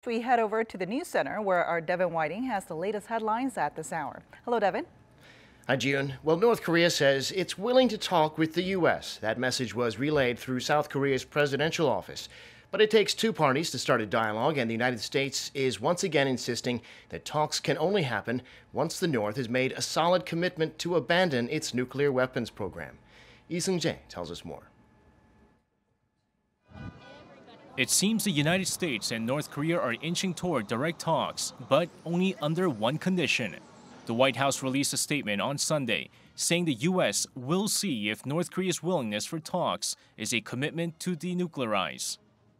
We head over to the news center where our Devin Whiting has the latest headlines at this hour. Hello, Devin. Hi, Jaein. Well, North Korea says it's willing to talk with the U.S. That message was relayed through South Korea's presidential office. But it takes two parties to start a dialogue, and the United States is once again insisting that talks can only happen once the North has made a solid commitment to abandon its nuclear weapons program. Lee Myung-bak tells us more. It seems the United States and North Korea are inching toward direct talks, but only under one condition. The White House released a statement on Sunday saying the U.S. will see if North Korea's willingness for talks is a commitment to denuclearize.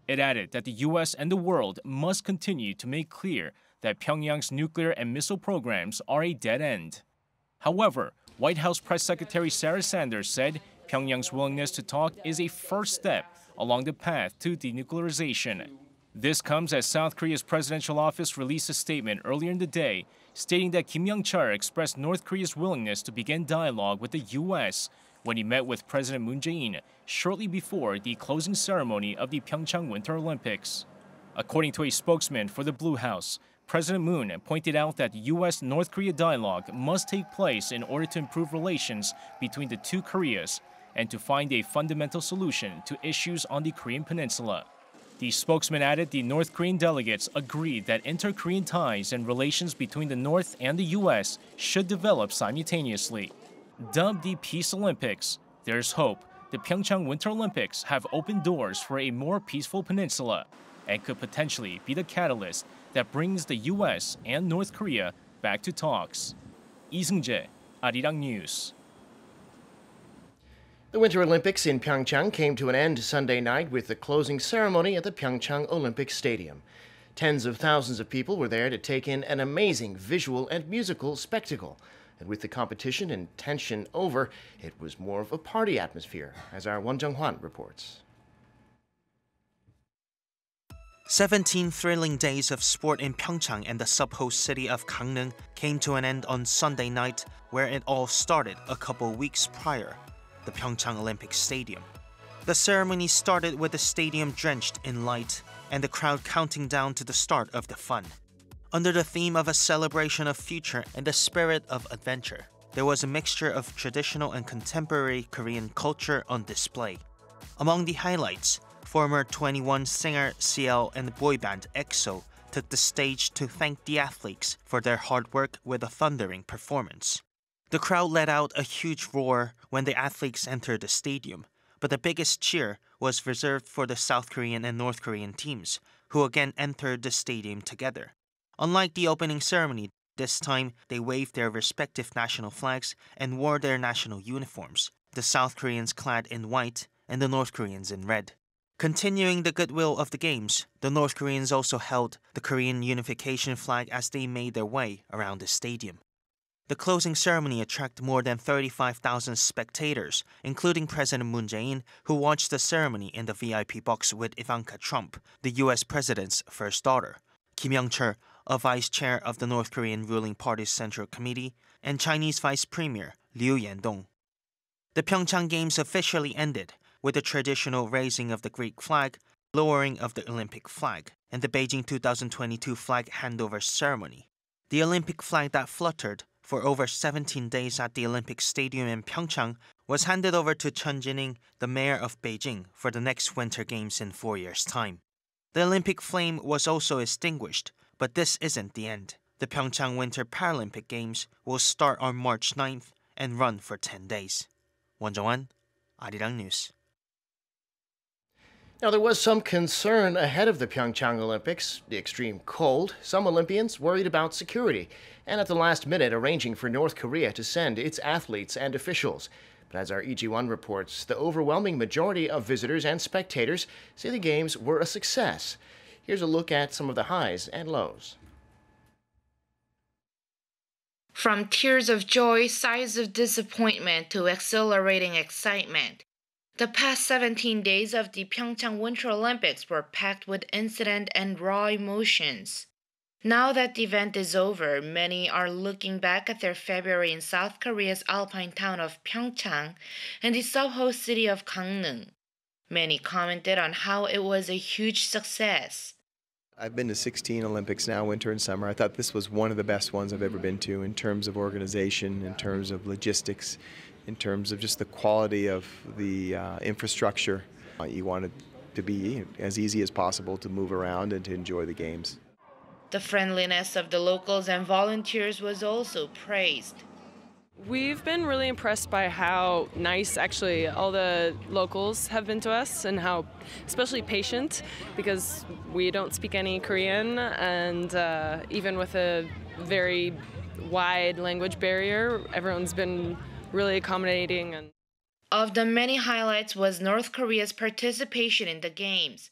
It added that the U.S. and the world must continue to make clear that Pyongyang's nuclear and missile programs are a dead end. However, White House Press Secretary Sarah Sanders said Pyongyang's willingness to talk is a first step along the path to denuclearization. This comes as South Korea's presidential office released a statement earlier in the day stating that Kim Jongun expressed North Korea's willingness to begin dialogue with the U.S. when he met with President Jaein shortly before the closing ceremony of the PyeongChang Winter Olympics. According to a spokesman for the Blue House, President Moon pointed out that the U.S.-North Korea dialogue must take place in order to improve relations between the two Koreas and to find a fundamental solution to issues on the Korean peninsula. The spokesman added the North Korean delegates agreed that inter-Korean ties and relations between the North and the U.S. should develop simultaneously. Dubbed the Peace Olympics, there's hope the PyeongChang Winter Olympics have opened doors for a more peaceful peninsula and could potentially be the catalyst that brings the U.S. and North Korea back to talks. Lee Myung-bak, Arirang News. The Winter Olympics in PyeongChang came to an end Sunday night with the closing ceremony at the PyeongChang Olympics Stadium. Tens of thousands of people were there to take in an amazing visual and musical spectacle. And with the competition and tension over, it was more of a party atmosphere, as our Won Jung-hwan reports. 17 thrilling days of sport in PyeongChang and the sub-host city of Gangneung came to an end on Sunday night, where it all started a couple weeks prior, the PyeongChang Olympics Stadium. The ceremony started with the stadium drenched in light and the crowd counting down to the start of the fun. Under the theme of a celebration of future and the spirit of adventure, there was a mixture of traditional and contemporary Korean culture on display. Among the highlights, former 21 singer CL and boy band EXO took the stage to thank the athletes for their hard work with a thundering performance. The crowd let out a huge roar when the athletes entered the stadium, but the biggest cheer was reserved for the South Korean and North Korean teams, who again entered the stadium together. Unlike the opening ceremony, this time they waved their respective national flags and wore their national uniforms, the South Koreans clad in white and the North Koreans in red. Continuing the goodwill of the games, the North Koreans also held the Korean unification flag as they made their way around the stadium. The closing ceremony attracted more than 35,000 spectators, including President Jaein, who watched the ceremony in the VIP box with Ivanka Trump, the U.S. president's first daughter, Kim Jongun, a vice chair of the North Korean ruling party's Central Committee, and Chinese Vice Premier Liu Yandong. The PyeongChang Games officially ended with the traditional raising of the Greek flag, lowering of the Olympic flag, and the Beijing 2022 flag handover ceremony. The Olympic flag that fluttered for over 17 days at the Olympic Stadium in PyeongChang was handed over to Chen Jining, the mayor of Beijing, for the next Winter Games in 4 years' time. The Olympic flame was also extinguished, but this isn't the end. The PyeongChang Winter Paralympic Games will start on March 9th and run for 10 days. Won Jung-hwan, Arirang News. Now, there was some concern ahead of the PyeongChang Olympics, the extreme cold, some Olympians worried about security, and at the last minute arranging for North Korea to send its athletes and officials. But as our EG1 reports, the overwhelming majority of visitors and spectators say the games were a success. Here's a look at some of the highs and lows. From tears of joy, sighs of disappointment to exhilarating excitement, the past 17 days of the PyeongChang Winter Olympics were packed with incident and raw emotions. Now that the event is over, many are looking back at their February in South Korea's alpine town of PyeongChang and the sub-host city of Gangneung. Many commented on how it was a huge success. I've been to 16 Olympics now, winter and summer. I thought this was one of the best ones I've ever been to in terms of organization, in terms of logistics, in terms of just the quality of the infrastructure. You want it to be as easy as possible to move around and to enjoy the games. The friendliness of the locals and volunteers was also praised. We've been really impressed by how nice actually all the locals have been to us and how especially patient, because we don't speak any Korean, and even with a very wide language barrier, everyone's been really accommodating. Of the many highlights was North Korea's participation in the Games.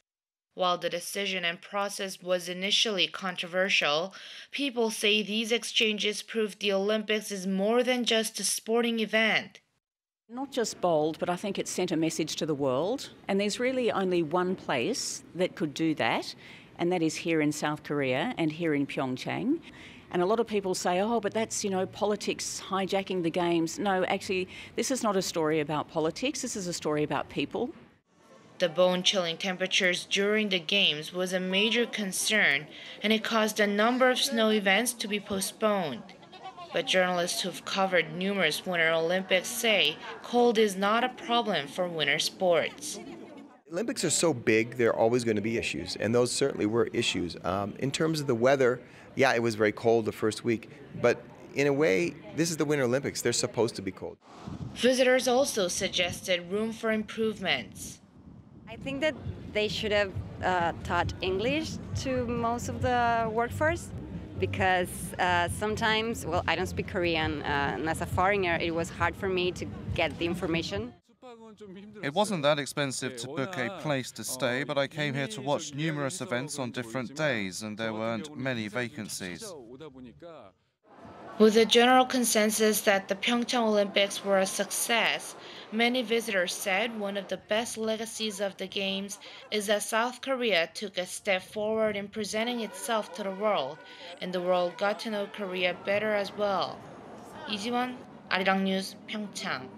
While the decision and process was initially controversial, people say these exchanges prove the Olympics is more than just a sporting event. Not just bold, but I think it sent a message to the world. And there's really only one place that could do that, and that is here in South Korea and here in PyeongChang. And a lot of people say, oh, but that's, politics hijacking the games. No, actually, this is not a story about politics. This is a story about people. The bone-chilling temperatures during the Games was a major concern, and it caused a number of snow events to be postponed. But journalists who've covered numerous Winter Olympics say cold is not a problem for winter sports. Olympics are so big, there are always going to be issues, and those certainly were issues. In terms of the weather, yeah, it was very cold the first week, but in a way, this is the Winter Olympics. They're supposed to be cold. Visitors also suggested room for improvements. I think that they should have taught English to most of the workforce, because sometimes, well, I don't speak Korean, and as a foreigner, it was hard for me to get the information. It wasn't that expensive to book a place to stay, but I came here to watch numerous events on different days, and there weren't many vacancies. With a general consensus that the PyeongChang Olympics were a success, many visitors said one of the best legacies of the Games is that South Korea took a step forward in presenting itself to the world, and the world got to know Korea better as well. 이지원, Arirang News, PyeongChang.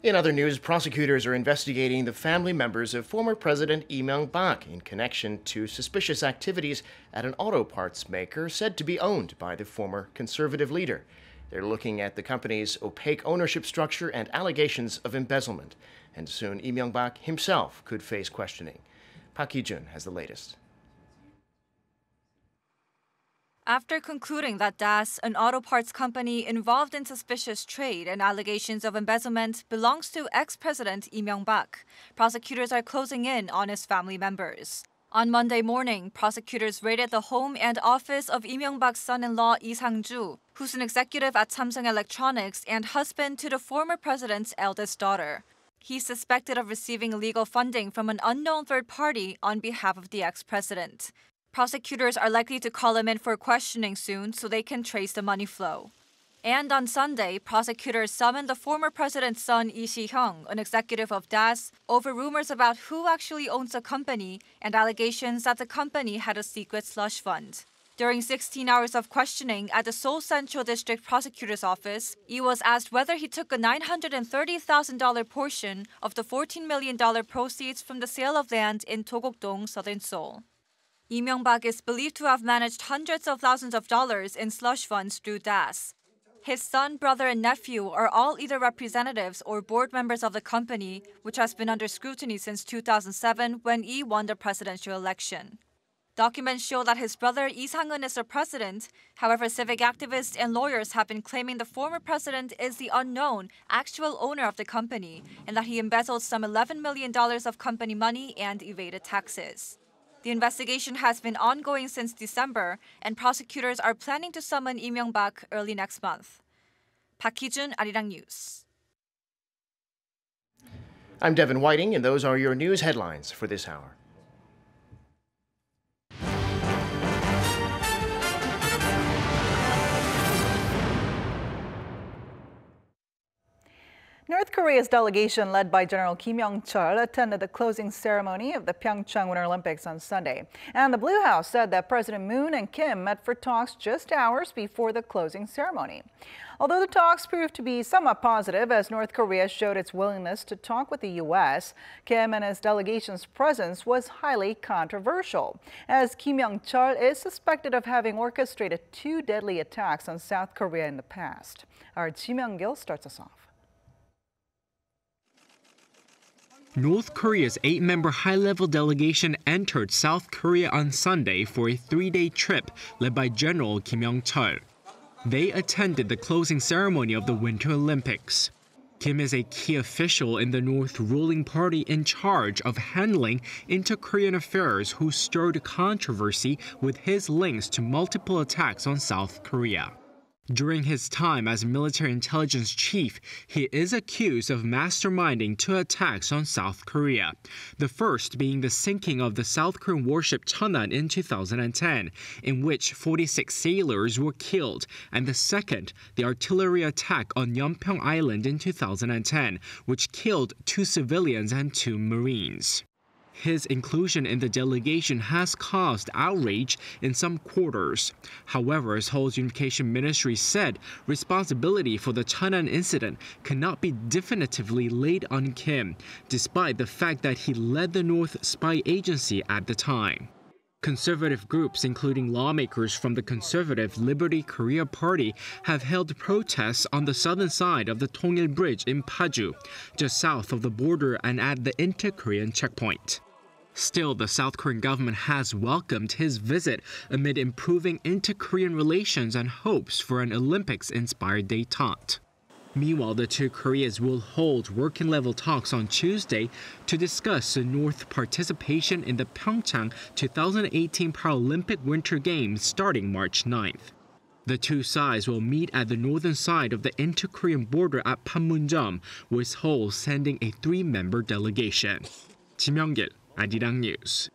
In other news, prosecutors are investigating the family members of former President Lee Myung-bak in connection to suspicious activities at an auto parts maker said to be owned by the former conservative leader. They're looking at the company's opaque ownership structure and allegations of embezzlement. And soon, Lee Myung-bak himself could face questioning. Park Hee-jun has the latest. After concluding that DAS, an auto parts company involved in suspicious trade and allegations of embezzlement, belongs to ex-president Lee Myung-bak, prosecutors are closing in on his family members. On Monday morning, prosecutors raided the home and office of Lee Myung-bak's son-in-law Lee Sang-ju, who's an executive at Samsung Electronics and husband to the former president's eldest daughter. He's suspected of receiving illegal funding from an unknown third party on behalf of the ex-president. Prosecutors are likely to call him in for questioning soon so they can trace the money flow. And on Sunday, prosecutors summoned the former president's son Lee Si-hyung, an executive of DAS, over rumors about who actually owns the company and allegations that the company had a secret slush fund. During 16 hours of questioning at the Seoul Central District Prosecutor's Office, Lee was asked whether he took a $930,000 portion of the $14 million proceeds from the sale of land in Togok-dong, southern Seoul. Lee Myung-bak is believed to have managed hundreds of thousands of dollars in slush funds through DAS. His son, brother, and nephew are all either representatives or board members of the company, which has been under scrutiny since 2007 when Lee won the presidential election. Documents show that his brother Lee Sang-eun is the president. However, civic activists and lawyers have been claiming the former president is the unknown, actual owner of the company, and that he embezzled some $11 million of company money and evaded taxes. The investigation has been ongoing since December, and prosecutors are planning to summon Lee Myung-bak early next month. Park Hee-jun, Arirang News. I'm Devin Whiting, and those are your news headlines for this hour. North Korea's delegation, led by General Kim Yong-chul, attended the closing ceremony of the PyeongChang Winter Olympics on Sunday. And the Blue House said that President Moon and Kim met for talks just hours before the closing ceremony. Although the talks proved to be somewhat positive as North Korea showed its willingness to talk with the U.S., Kim and his delegation's presence was highly controversial, as Kim Yong-chul is suspected of having orchestrated 2 deadly attacks on South Korea in the past. Our Ji Myung-gil starts us off. North Korea's 8-member high-level delegation entered South Korea on Sunday for a 3-day trip led by General Kim Yong-chul. They attended the closing ceremony of the Winter Olympics. Kim is a key official in the North ruling party in charge of handling inter-Korean affairs who stirred controversy with his links to multiple attacks on South Korea. During his time as military intelligence chief, he is accused of masterminding 2 attacks on South Korea. The first being the sinking of the South Korean warship Cheonan in 2010, in which 46 sailors were killed, and the second, the artillery attack on Yeonpyeong Island in 2010, which killed 2 civilians and 2 Marines. His inclusion in the delegation has caused outrage in some quarters. However, Seoul's Unification Ministry said responsibility for the Cheonan incident cannot be definitively laid on Kim, despite the fact that he led the North spy agency at the time. Conservative groups, including lawmakers from the conservative Liberty Korea Party, have held protests on the southern side of the Tongil Bridge in Paju, just south of the border and at the inter-Korean checkpoint. Still, the South Korean government has welcomed his visit amid improving inter-Korean relations and hopes for an Olympics-inspired détente. Meanwhile, the 2 Koreas will hold working-level talks on Tuesday to discuss the North participation in the PyeongChang 2018 Paralympic Winter Games starting March 9th. The 2 sides will meet at the northern side of the inter-Korean border at Panmunjom, with Seoul sending a 3-member delegation. Ji Myung-gil, Arirang News.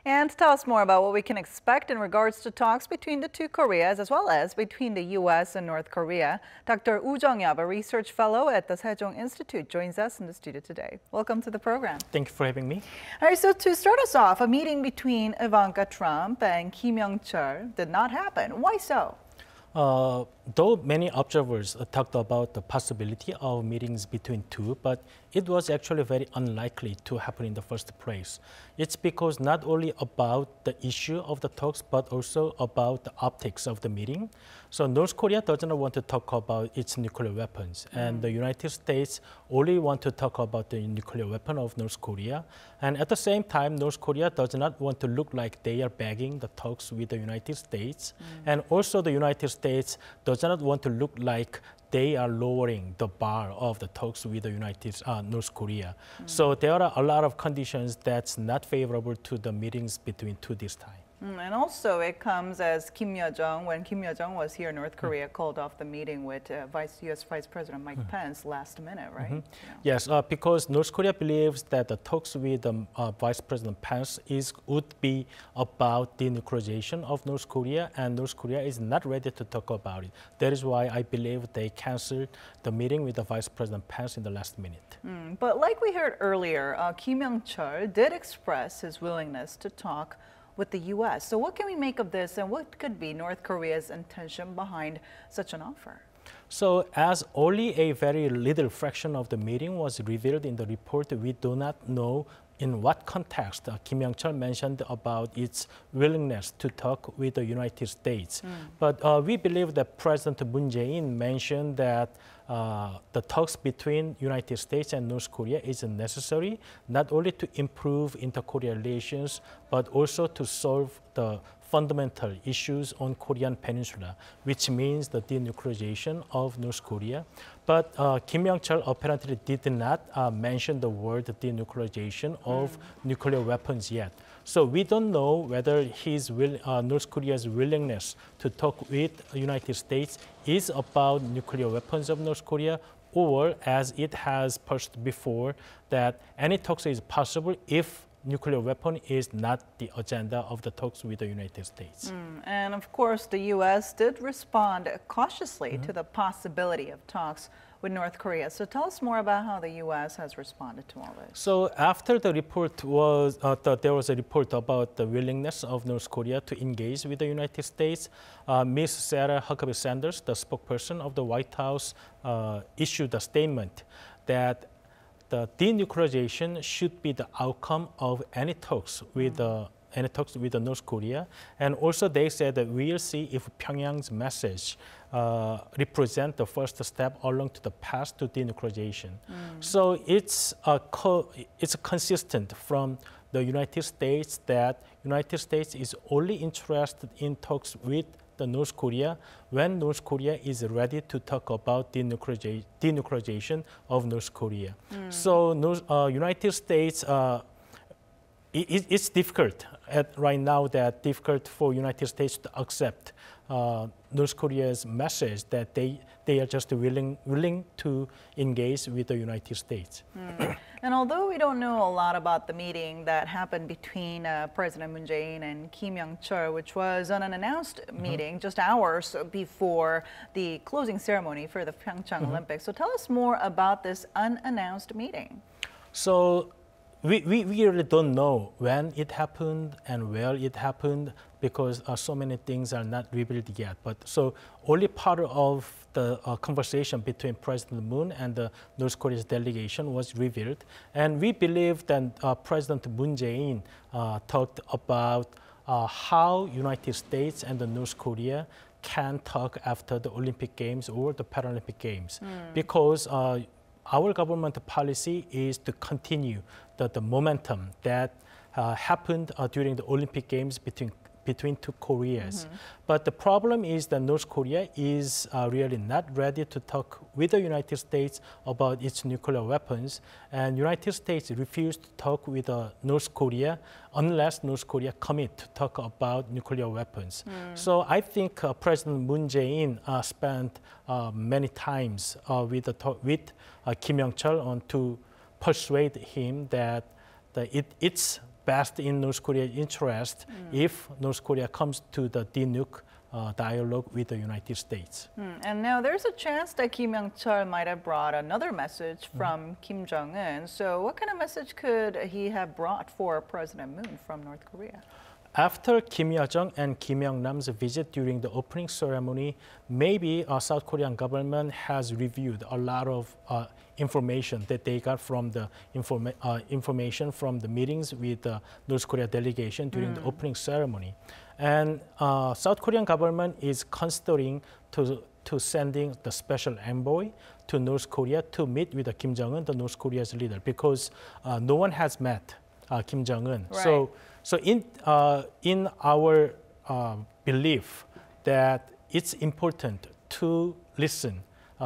And to tell us more about what we can expect in regards to talks between the 2 Koreas as well as between the U.S. and North Korea, Dr. Jhang, a research fellow at the Sejong Institute, joins us in the studio today. Welcome to the program. Thank you for having me. All right, so to start us off, a meeting between Ivanka Trump and Kim Yong-chul did not happen. Why so? Though many observers talked about the possibility of meetings between 2, but it was actually very unlikely to happen in the first place. It's because not only about the issue of the talks, but also about the optics of the meeting. So North Korea doesn't want to talk about its nuclear weapons, and the United States only want to talk about the nuclear weapon of North Korea. And at the same time, North Korea does not want to look like they are begging the talks with the United States. And also the United States does not want to look like they are lowering the bar of the talks with the North Korea. So there are a lot of conditions that's not favorable to the meetings between 2 this time. And also it comes as Kim Yo-jong, when Kim Yo-jong was here, North Korea called off the meeting with U.S. Vice President Mike Pence last minute, right? Yeah. Yes, because North Korea believes that the talks with Vice President Pence would be about denuclearization of North Korea, and North Korea is not ready to talk about it. That is why I believe they canceled the meeting with the Vice President Pence in the last minute. But like we heard earlier, Kim Yong-chul did express his willingness to talk with the U.S. So what can we make of this, and what could be North Korea's intention behind such an offer? So as only a very little fraction of the meeting was revealed in the report, we do not know in what context Kim Yong-chul mentioned about its willingness to talk with the United States. But we believe that President Moon Jae-in mentioned that the talks between United States and North Korea is necessary, not only to improve inter-Korea relations, but also to solve the fundamental issues on Korean Peninsula, which means the denuclearization of North Korea. But Kim Yong-chul apparently did not mention the word denuclearization of nuclear weapons yet. So we don't know whether North Korea's willingness to talk with the United States is about nuclear weapons of North Korea, or as it has pushed before, that any talks is possible if nuclear weapon is not the agenda of the talks with the United States. And of course, the U.S. did respond cautiously to the possibility of talks with North Korea. So tell us more about how the U.S. has responded to all this. So after the report was, there was a report about the willingness of North Korea to engage with the United States, Ms. Sarah Huckabee Sanders, the spokesperson of the White House, issued a statement that the denuclearization should be the outcome of any talks with North Korea. And also they said that we'll see if Pyongyang's message represent the first step along to the path to denuclearization. So it's consistent from the United States that United States is only interested in talks with the North Korea when North Korea is ready to talk about denuclearization of North Korea. So United States, it's difficult right now, that difficult for United States to accept North Korea's message that they are just willing to engage with the United States. And although we don't know a lot about the meeting that happened between President Moon Jae-in and Kim Yong-chul, which was an unannounced meeting just hours before the closing ceremony for the PyeongChang Olympics. So tell us more about this unannounced meeting. So we really don't know when it happened and where it happened, because so many things are not revealed yet. But so only part of the conversation between President Moon and the North Korea's delegation was revealed. And we believe that President Moon Jae-in talked about how United States and the North Korea can talk after the Olympic Games or the Paralympic Games, because our government policy is to continue the momentum that happened during the Olympic Games between two Koreas. But the problem is that North Korea is really not ready to talk with the United States about its nuclear weapons, and United States refused to talk with North Korea unless North Korea commit to talk about nuclear weapons. So I think President Moon Jae-in spent many times with Kim Yong-chul to persuade him that it's best in North Korea's interest if North Korea comes to the denuke dialogue with the United States. And now there's a chance that Kim Yong-chul might have brought another message from Kim Jongun. So what kind of message could he have brought for President Moon from North Korea? After Kim Yo-jong and Kim Yong-nam's visit during the opening ceremony, maybe South Korean government has reviewed a lot of information that they got from the information from the meetings with the North Korea delegation during the opening ceremony. And South Korean government is considering to sending the special envoy to North Korea to meet with Kim Jong-un, the North Korea's leader, because no one has met Kim Jong-un. Right. So in our belief that it's important to listen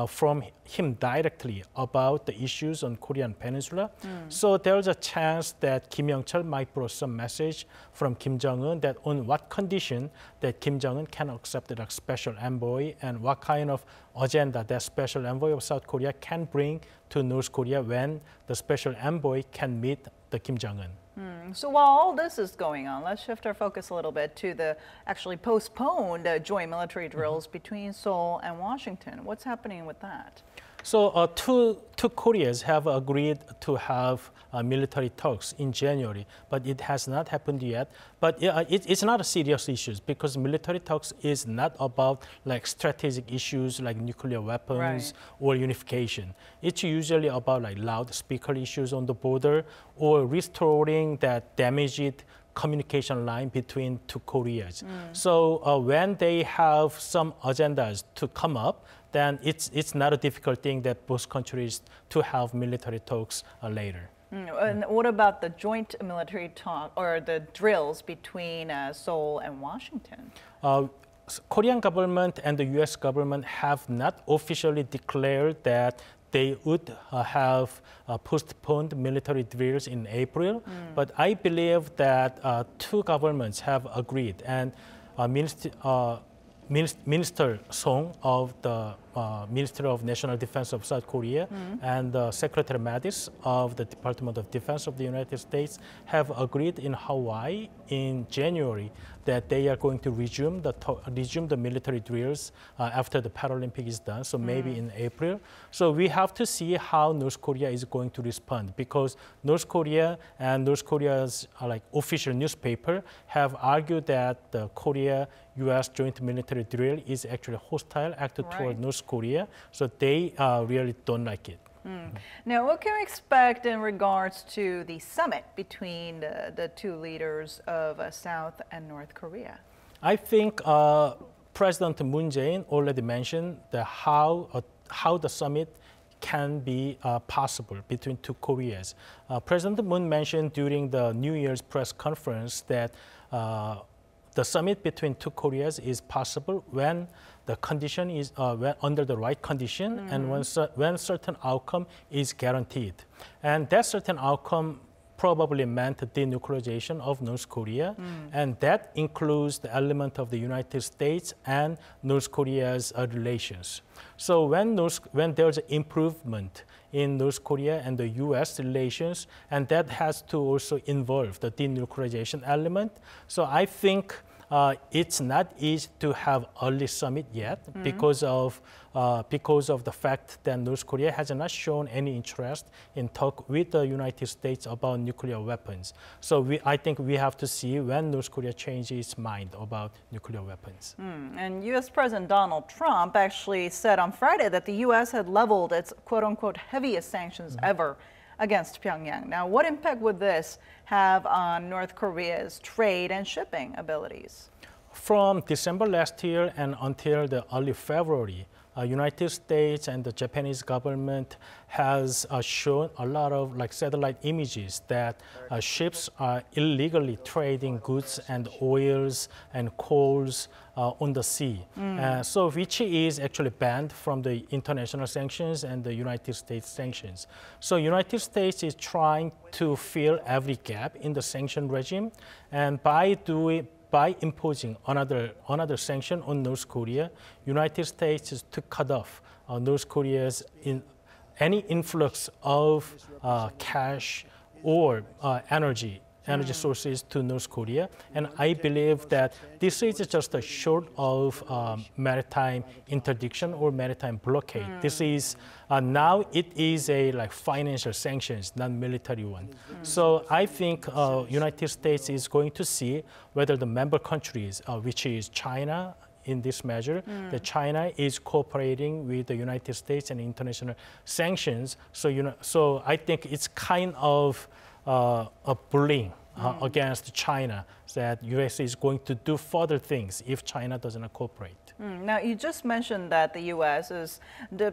from him directly about the issues on Korean Peninsula. So there's a chance that Kim Yong-chul might bring some message from Kim Jong-un that on what condition that Kim Jong-un can accept the special envoy, and what kind of agenda that special envoy of South Korea can bring to North Korea when the special envoy can meet the Kim Jong-un. So while all this is going on, let's shift our focus a little bit to the actually postponed joint military drills between Seoul and Washington. What's happening with that? So two Koreas have agreed to have military talks in January, but it has not happened yet. But it's not a serious issue, because military talks is not about like strategic issues like nuclear weapons or unification. It's usually about like loudspeaker issues on the border or restoring that damaged communication line between two Koreas. So when they have some agendas to come up, then it's not a difficult thing that both countries to have military talks later. And what about the joint military talk or the drills between Seoul and Washington? Korean government and the U.S. government have not officially declared that they would have postponed military drills in April, but I Minister Song of the Ministry of National Defense of South Korea and Secretary Mattis of the Department of Defense of the United States have agreed in Hawaii in January that they are going to resume the military drills after the Paralympic is done, so maybe in April. So we have to see how North Korea is going to respond, because North Korea and North Korea's official newspaper have argued that the Korea-US joint military drill is actually a hostile act toward North Korea, so they really don't like it. Now, what can we expect in regards to the summit between the two leaders of South and North Korea? I think President Moon Jae-in already mentioned how the summit can be possible between two Koreas. President Moon mentioned during the New Year's press conference that the summit between two Koreas is possible when the condition is under the right condition and when certain outcome is guaranteed. And that certain outcome probably meant the denuclearization of North Korea, and that includes the element of the United States and North Korea's relations. So when there's an improvement in North Korea and the U.S. relations, and that has to also involve the denuclearization element. So I think it's not easy to have early summit yet because of the fact that North Korea has not shown any interest in talk with the United States about nuclear weapons. So I think we have to see when North Korea changes its mind about nuclear weapons. And U.S. President Donald Trump actually said on Friday that the U.S. had leveled its quote-unquote heaviest sanctions ever against Pyongyang. Now, what impact would this have on North Korea's trade and shipping abilities? From December last year and until the early February, United States and the Japanese government has shown a lot of satellite images that ships are illegally trading goods and oils and coals on the sea. So which is actually banned from the international sanctions and the United States sanctions. So United States is trying to fill every gap in the sanction regime, and by imposing another sanction on North Korea, United States is to cut off North Korea's any influx of cash or energy sources to North Korea. And I believe that this is just a short of maritime interdiction or maritime blockade. This is now it is a financial sanctions, not military one. So I think United States is going to see whether the member countries, which is China, in this measure, that China is cooperating with the United States and international sanctions. So I think it's kind of a bullying against China, that U.S. is going to do further things if China doesn't cooperate. Now, you just mentioned that the U.S. is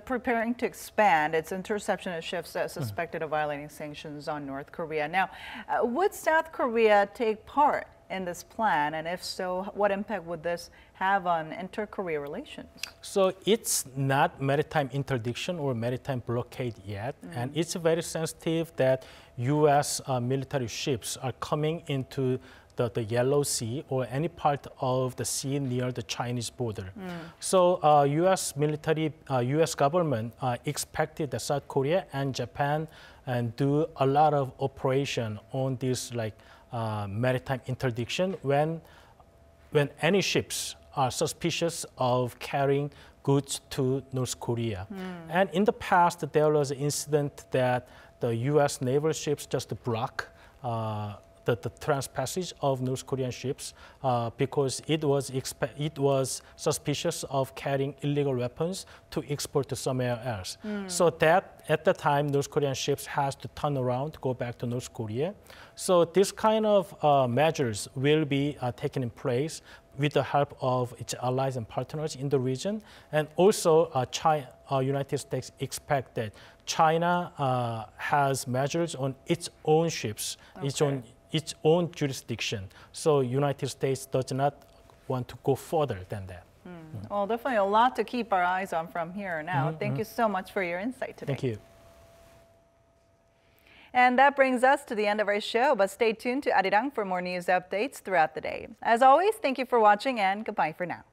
preparing to expand its interception of ships suspected of violating sanctions on North Korea. Now, would South Korea take part in this plan? And if so, what impact would this have on inter-Korea relations? So it's not maritime interdiction or maritime blockade yet. And it's very sensitive that U.S. military ships are coming into the Yellow Sea or any part of the sea near the Chinese border. So U.S. government expected that South Korea and Japan and do a lot of operation on this maritime interdiction when any ships are suspicious of carrying goods to North Korea. And in the past, there was an incident that the U.S. naval ships just block the transpassage of North Korean ships because it was suspicious of carrying illegal weapons to export to somewhere else. So that at the time, North Korean ships has to turn around, go back to North Korea. So this kind of measures will be taken in place with the help of its allies and partners in the region. And also, United States expect that China has measures on its own ships, its own jurisdiction. So United States does not want to go further than that. Well, definitely a lot to keep our eyes on from here now. Thank you so much for your insight today. Thank you. And that brings us to the end of our show, but stay tuned to Arirang for more news updates throughout the day. As always, thank you for watching and goodbye for now.